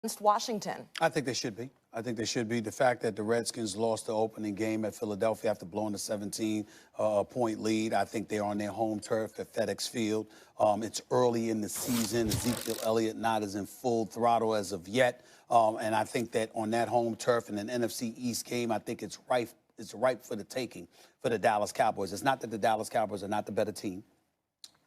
against Washington? I think they should be. I think they should be. The fact that the Redskins lost the opening game at Philadelphia after blowing a 17-point lead, I think they're on their home turf at FedEx Field. It's early in the season. Ezekiel Elliott not as in full throttle as of yet. And I think that on that home turf in an NFC East game, I think it's ripe for the taking for the Dallas Cowboys. It's not that the Dallas Cowboys are not the better team.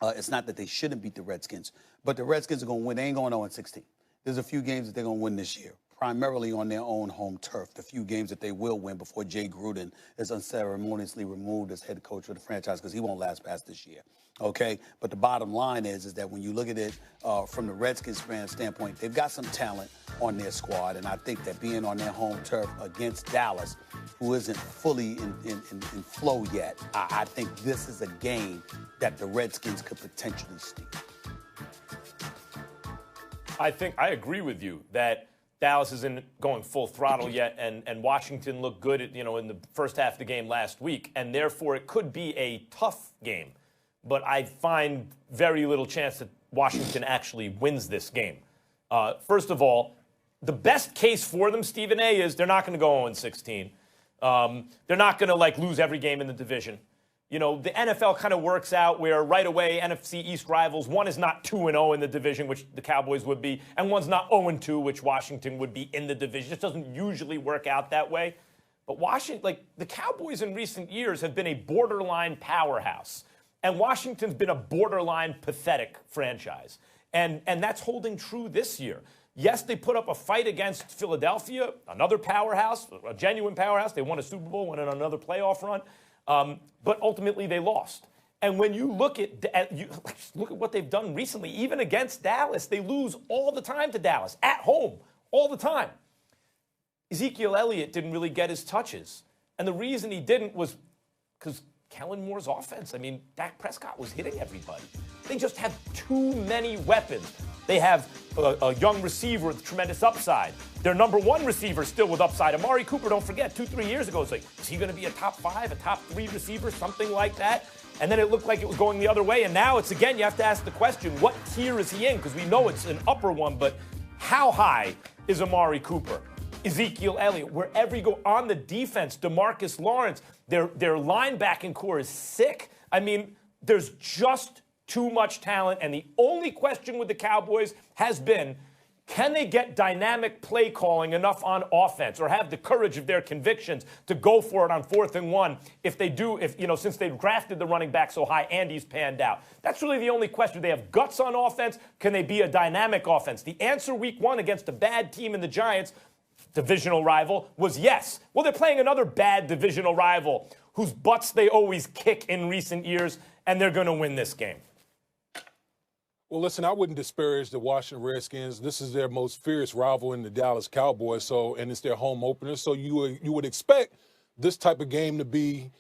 It's not that they shouldn't beat the Redskins. But the Redskins are going to win. They ain't going 0-16. There's a few games that they're going to win this year, primarily on their own home turf. The few games that they will win before Jay Gruden is unceremoniously removed as head coach of the franchise, because he won't last past this year. Okay, but the bottom line is that when you look at it from the Redskins fan standpoint, they've got some talent on their squad, and I think that being on their home turf against Dallas, who isn't fully in flow yet, I think this is a game that the Redskins could potentially steal. I agree with you that Dallas isn't going full throttle yet, and Washington looked good in the first half of the game last week, and therefore it could be a tough game. But I find very little chance that Washington actually wins this game. First of all, the best case for them, Stephen A., is they're not going to go 0-16. They're not going to lose every game in the division. The NFL kind of works out where right away NFC East rivals, one is not 2-0 in the division, which the Cowboys would be, and one's not 0-2, which Washington would be in the division. It just doesn't usually work out that way. But Washington, the Cowboys in recent years have been a borderline powerhouse, and Washington's been a borderline pathetic franchise. And that's holding true this year. Yes, they put up a fight against Philadelphia, another powerhouse, a genuine powerhouse. They won a Super Bowl, went on another playoff run. But ultimately, they lost. And when you look at what they've done recently, even against Dallas, they lose all the time to Dallas, at home, all the time. Ezekiel Elliott didn't really get his touches. And the reason he didn't was because Kellen Moore's offense. I mean, Dak Prescott was hitting everybody. They just have too many weapons. They have a young receiver with tremendous upside. Their number one receiver still with upside. Amari Cooper, don't forget, 2-3 years ago, it's is he going to be a top 5, a top 3 receiver, something like that? And then it looked like it was going the other way. And now it's, again, you have to ask the question, what tier is he in? Because we know it's an upper one, but how high is Amari Cooper? Ezekiel Elliott, wherever you go on the defense, DeMarcus Lawrence, their linebacking core is sick. I mean, there's just too much talent, and the only question with the Cowboys has been, can they get dynamic play calling enough on offense, or have the courage of their convictions to go for it on 4th and 1 if they do, since they've drafted the running back so high and he's panned out. That's really the only question. Do they have guts on offense? Can they be a dynamic offense? The answer week 1 against a bad team in the Giants, divisional rival, was yes. Well, they're playing another bad divisional rival whose butts they always kick in recent years, and they're going to win this game. Well, listen, I wouldn't disparage the Washington Redskins. This is their most fierce rival in the Dallas Cowboys, and it's their home opener. So you would expect this type of game to be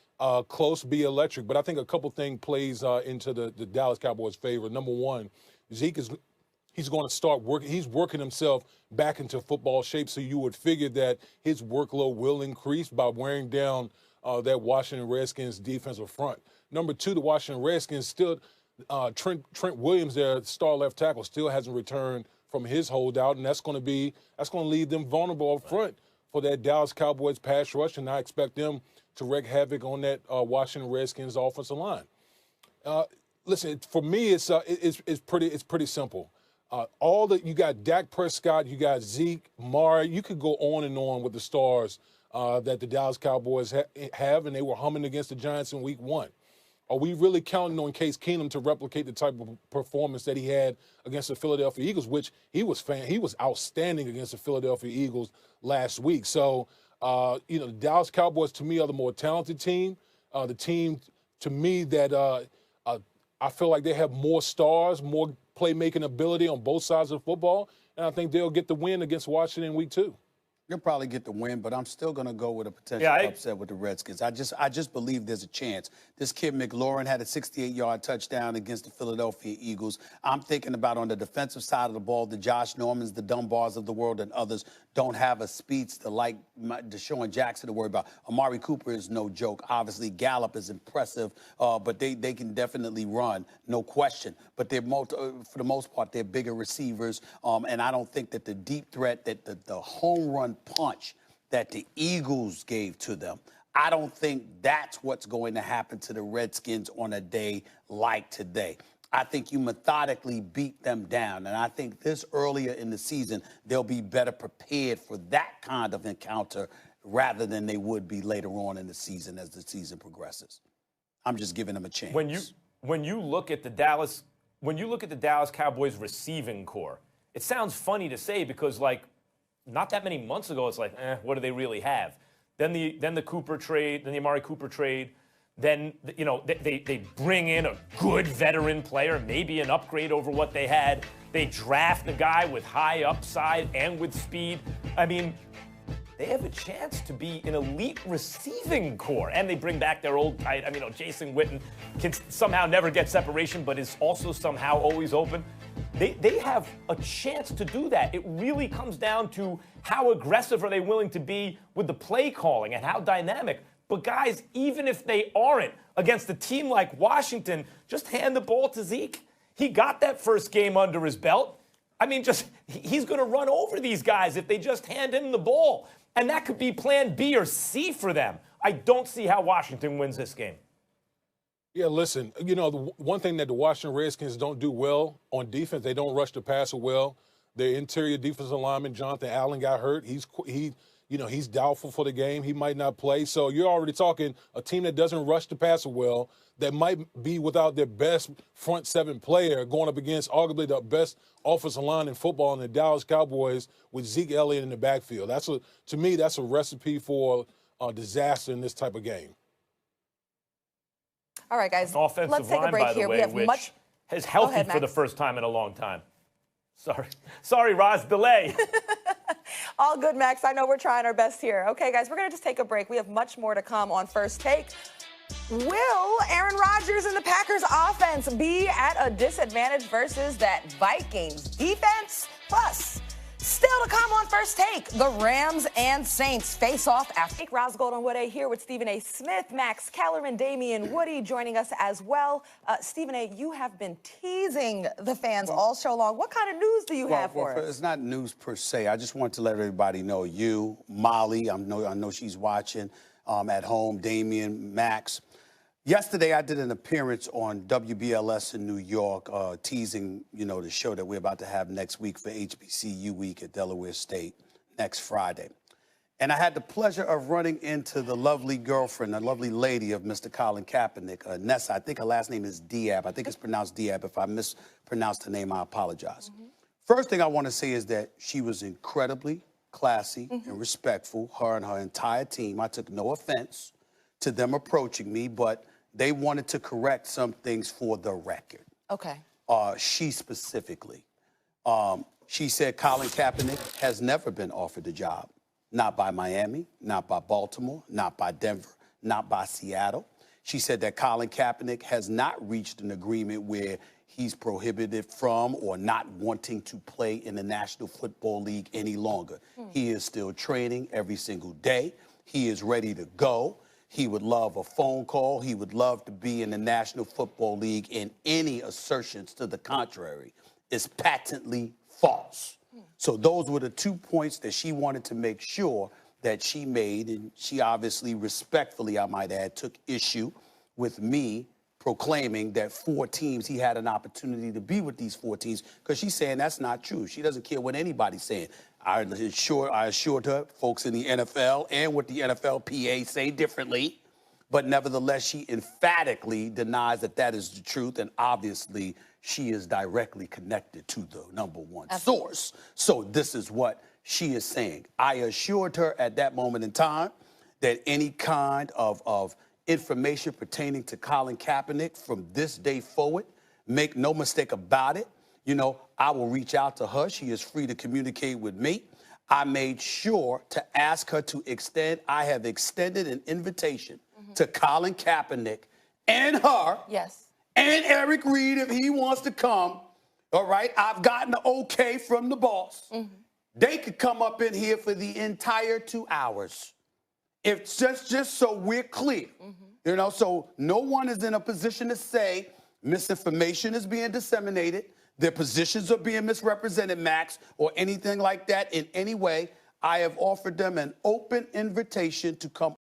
close, be electric. But I think a couple things plays into the Dallas Cowboys' favor. Number one, Zeke he's going to start working. He's working himself back into football shape. So you would figure that his workload will increase by wearing down that Washington Redskins defensive front. Number two, the Washington Redskins still. Trent Williams, their star left tackle, still hasn't returned from his holdout, and that's going to leave them vulnerable up front for that Dallas Cowboys pass rush, and I expect them to wreak havoc on that Washington Redskins offensive line. Listen, for me, it's pretty simple. You got Dak Prescott, you got Zeke, Mara. You could go on and on with the stars that the Dallas Cowboys have, and they were humming against the Giants in Week 1. Are we really counting on Case Keenum to replicate the type of performance that he had against the Philadelphia Eagles, which he was outstanding against the Philadelphia Eagles last week? So, the Dallas Cowboys, to me, are the more talented team. The team, to me, that I feel like they have more stars, more playmaking ability on both sides of the football, and I think they'll get the win against Washington in Week 2. You'll probably get the win, but I'm still going to go with a potential upset with the Redskins. I just believe there's a chance. This kid McLaurin had a 68-yard touchdown against the Philadelphia Eagles. I'm thinking about on the defensive side of the ball, the Josh Normans, the Dunbars of the world, and others don't have a speedster like Deshaun Jackson to worry about. Amari Cooper is no joke. Obviously, Gallup is impressive, but they can definitely run, no question. But they're for the most part, they're bigger receivers, and I don't think that the deep threat, that the home run punch that the Eagles gave to them, I don't think that's what's going to happen to the Redskins on a day like today. I think you methodically beat them down, and I think this earlier in the season, they'll be better prepared for that kind of encounter rather than they would be later on in the season as the season progresses. I'm just giving them a chance. When you look at the Dallas Cowboys receiving core, it sounds funny to say because not that many months ago, it's what do they really have? Then the Cooper trade, then the Amari Cooper trade, then they bring in a good veteran player, maybe an upgrade over what they had. They draft a guy with high upside and with speed. I mean, they have a chance to be an elite receiving core, and they bring back their old tight. Jason Witten can somehow never get separation, but is also somehow always open. They have a chance to do that. It really comes down to how aggressive are they willing to be with the play calling and how dynamic. But guys, even if they aren't against a team like Washington, just hand the ball to Zeke. He got that first game under his belt. He's going to run over these guys if they just hand him the ball. And that could be plan B or C for them. I don't see how Washington wins this game. Yeah, listen, the one thing that the Washington Redskins don't do well on defense, they don't rush the passer well. Their interior defensive lineman, Jonathan Allen, got hurt. He's doubtful for the game. He might not play. So you're already talking a team that doesn't rush the passer well, that might be without their best front seven player going up against arguably the best offensive line in football in the Dallas Cowboys with Zeke Elliott in the backfield. To me, that's a recipe for disaster in this type of game. All right, guys. Offensive let's take line, a break by the here. way, We have which is healthy ahead, for the first time in a long time. Sorry, Roz, delay. All good, Max. I know we're trying our best here. Okay, guys, we're going to just take a break. We have much more to come on First Take. Will Aaron Rodgers and the Packers offense be at a disadvantage versus that Vikings defense? Plus, still to come on First Take, the Rams and Saints face off after. Rosgold on Woody here with Stephen A. Smith, Max Kellerman, Damien Woody joining us as well. Stephen A., you have been teasing the fans all show long. What kind of news do you have for us? It's not news per se. I just want to let everybody know, you, Molly, I know she's watching at home, Damien, Max. Yesterday, I did an appearance on WBLS in New York, teasing, the show that we're about to have next week for HBCU Week at Delaware State next Friday. And I had the pleasure of running into the lovely girlfriend, the lovely lady of Mr. Colin Kaepernick, Nessa. I think her last name is Diab. I think it's pronounced Diab. If I mispronounced her name, I apologize. First thing I want to say is that she was incredibly classy and respectful, her and her entire team. I took no offense to them approaching me, but they wanted to correct some things for the record. Okay. She specifically. She said Colin Kaepernick has never been offered a job. Not by Miami, not by Baltimore, not by Denver, not by Seattle. She said that Colin Kaepernick has not reached an agreement where he's prohibited from or not wanting to play in the National Football League any longer. He is still training every single day. He is ready to go. He would love a phone call. He would love to be in the National Football League, and any assertions to the contrary is patently false. So those were the 2 points that she wanted to make sure that she made, and she obviously, respectfully, I might add, took issue with me proclaiming that 4 teams, he had an opportunity to be with these 4 teams, because she's saying that's not true. She doesn't care what anybody's saying. I assured her, folks in the NFL and what the NFLPA say differently, but nevertheless, she emphatically denies that that is the truth, and obviously, she is directly connected to the number one source. So this is what she is saying. I assured her at that moment in time that any kind of information pertaining to Colin Kaepernick from this day forward, make no mistake about it, I will reach out to her. She is free to communicate with me. I made sure to ask her to extend. I have extended an invitation to Colin Kaepernick and her Yes. and Eric Reed if he wants to come. All right. I've gotten the okay from the boss. They could come up in here for the entire 2 hours. If just so we're clear, you know, so no one is in a position to say misinformation is being disseminated, their positions are being misrepresented, Max, or anything like that in any way. I have offered them an open invitation to come